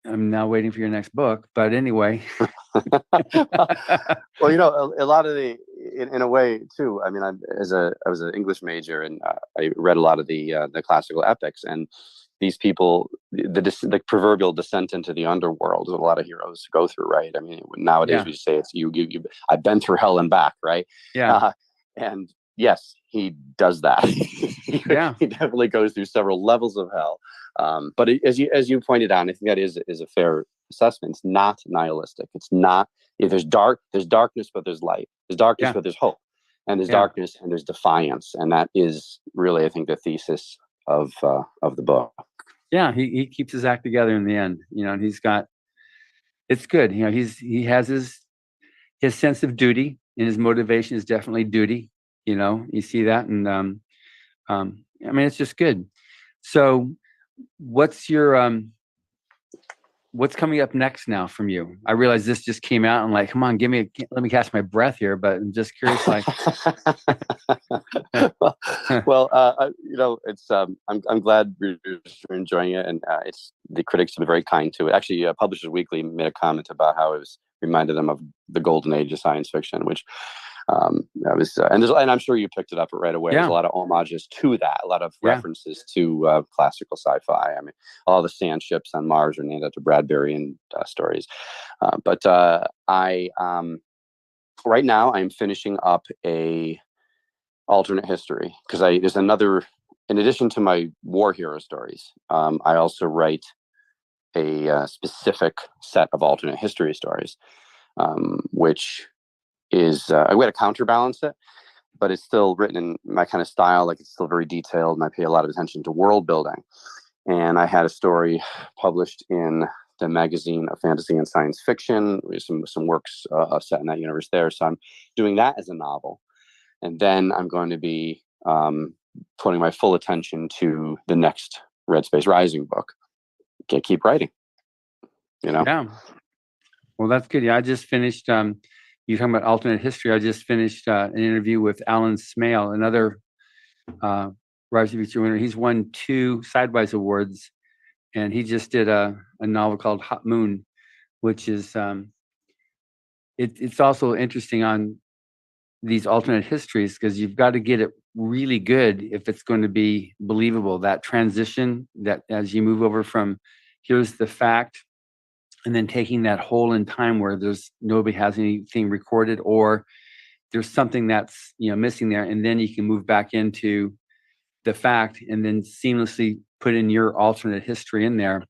I'm now waiting for your next book. But anyway,
well, you know, a lot of in a way too. I mean, I was an English major, and I read a lot of the classical epics, and these people, the proverbial descent into the underworld, is what a lot of heroes go through, right? I mean, nowadays we say it's you. I've been through hell and back, right?
Yeah.
And yes, he does that.
Yeah,
he definitely goes through several levels of hell. But as you pointed out, and I think that is a fair assessment. It's not nihilistic. It's not. There's darkness, but there's light. There's darkness, but there's hope, and there's darkness, and there's defiance, and that is really, I think, the thesis of the book.
Yeah, he keeps his act together in the end, you know, and it's good. You know, he has his sense of duty, and his motivation is definitely duty. You know, you see that, and I mean, it's just good. So, what's coming up next now from you? I realize this just came out, and like, come on, let me catch my breath here. But I'm just curious, like,
you know, it's I'm glad you're enjoying it, and it's the critics have been very kind to it. Actually, Publishers Weekly made a comment about how it was reminded them of the golden age of science fiction, which I was, and I'm sure you picked it up right away.
Yeah.
There's a lot of homages to that, a lot of references to classical sci-fi. I mean, all the sand ships on Mars are named after Bradbury stories. But I right now I'm finishing up a alternate history, because there's another, in addition to my war hero stories, I also write a specific set of alternate history stories, which is a way to counterbalance it, but it's still written in my kind of style. Like, it's still very detailed, and I pay a lot of attention to world building. And I had a story published in the magazine of fantasy and science fiction, with some works set in that universe there. So I'm doing that as a novel, and then I'm going to be putting my full attention to the next Red Space Rising book. Keep writing, you know.
Yeah. Well, that's good. Yeah, I just finished. You're talking about alternate history. I just finished an interview with Alan Smale, another Rise of Future winner. He's won 2 Sidewise Awards, and he just did a novel called Hot Moon, which is it's also interesting on these alternate histories, because you've got to get it really good if it's going to be believable. That transition, that as you move over from here's the fact, and then taking that hole in time where nobody has anything recorded, or there's something that's, you know, missing there, and then you can move back into the fact, and then seamlessly put in your alternate history in there.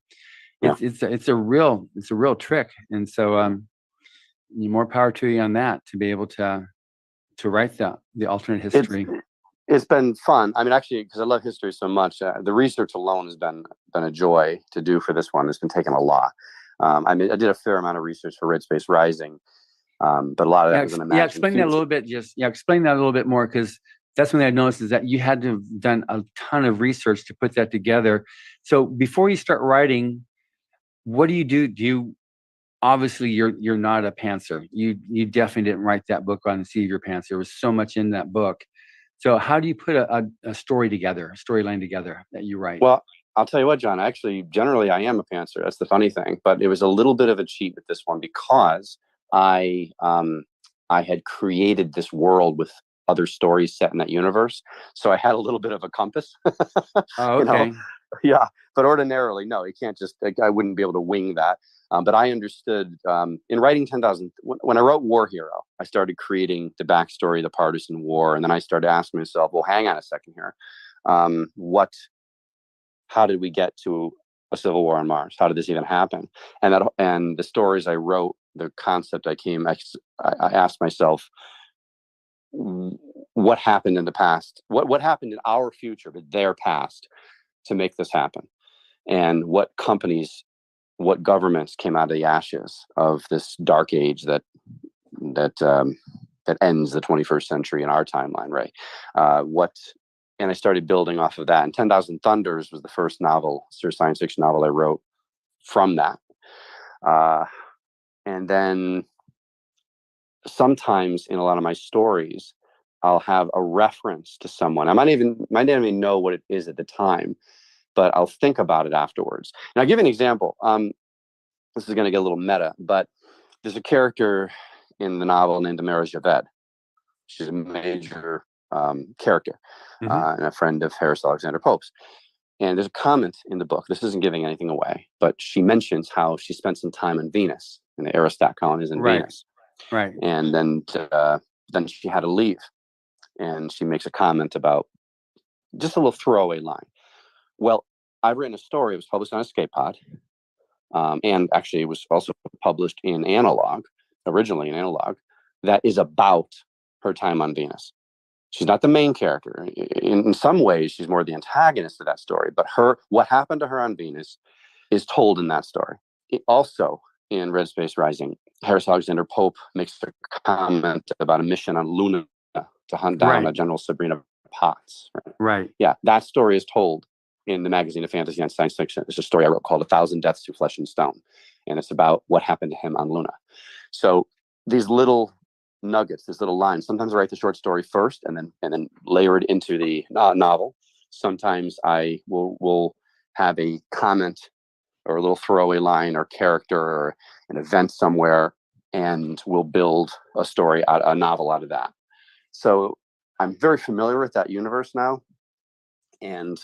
Yeah.
It's a real trick, and so more power to you on that, to be able to write the alternate history.
It's been fun. I mean, actually, because I love history so much, the research alone has been a joy to do for this one. It's been taking a lot. I mean, I did a fair amount of research for Red Space Rising, but a lot of that was an imagined
explain that a little bit. Explain that a little bit more, because that's something I noticed, is that you had to have done a ton of research to put that together. So before you start writing, what do you do? Obviously you're not a pantser. You definitely didn't write that book on the seat of your pants. There was so much in that book. So how do you put a storyline together that you write?
Well, I'll tell you what, John, actually, generally I am a pantser. That's the funny thing. But it was a little bit of a cheat with this one, because I had created this world with other stories set in that universe. So I had a little bit of a compass.
Oh, okay.
You know? Yeah. But ordinarily, no, you can't just, I wouldn't be able to wing that. But I understood in writing 10,000, when I wrote War Hero, I started creating the backstory of the partisan war. And then I started asking myself, well, hang on a second here. How did we get to a civil war on Mars? How did this even happen? And the stories I wrote, the concept I asked myself, what happened in the past, what happened in our future, but their past, to make this happen, and what companies, what governments came out of the ashes of this dark age that ends the 21st century in our timeline, right? And I started building off of that. And 10,000 Thunders was the first novel, science fiction novel I wrote from that. And then sometimes in a lot of my stories, I'll have a reference to someone. I might not even know what it is at the time, but I'll think about it afterwards. And I'll give you an example. This is going to get a little meta, but there's a character in the novel named Amara Javed. She's a major character and a friend of Harris Alexander Pope's. And there's a comment in the book. This isn't giving anything away, but she mentions how she spent some time on Venus, in the Aerostat colonies in Venus.
Right.
And then she had to leave. And she makes a comment about just a little throwaway line. Well, I've written a story. It was published on Escape Pod. And actually, it was also published in Analog, originally in Analog, that is about her time on Venus. She's not the main character. In some ways, she's more the antagonist of that story. But what happened to her on Venus is told in that story. Also, in Red Space Rising, Harris Alexander Pope makes a comment about a mission on Luna to hunt down a General Sabrina Potts.
Right.
Yeah, that story is told in the magazine of fantasy and science fiction. It's a story I wrote called 1,000 Deaths to Flesh and Stone. And it's about what happened to him on Luna. So these little nuggets, these little lines, sometimes I write the short story first and then layer it into the novel. Sometimes I will have a comment or a little throwaway line or character or an event somewhere, and we'll build a story, a novel out of that. So I'm very familiar with that universe now. And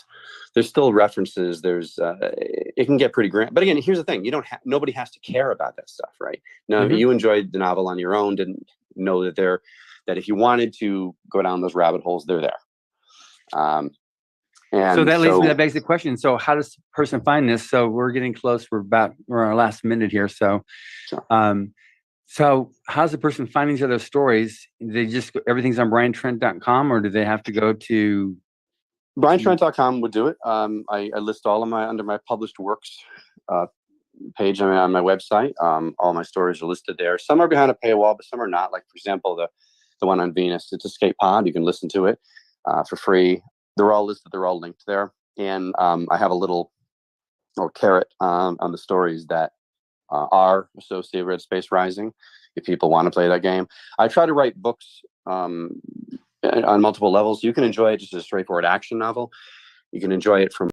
there's still references. It can get pretty grand. But again, here's the thing: nobody has to care about that stuff, right? No, you enjoyed the novel on your own. Didn't know that if you wanted to go down those rabbit holes, they're there. And
so that leads me. That begs the question. So how does the person find this? So we're getting close. We're on our last minute here. So, so how's the person find these other stories? They just everything's on BaenTrent.com, or do they have to go to
BaenTrent.com would do it. I list all of under my published works page on my website. All my stories are listed there. Some are behind a paywall, but some are not. Like, for example, the one on Venus, it's Escape Pod. You can listen to it for free. They're all listed. They're all linked there. And I have a little carrot on the stories that are associated with Space Rising, if people want to play that game. I try to write books on multiple levels. You can enjoy it just as a straightforward action novel. You can enjoy it from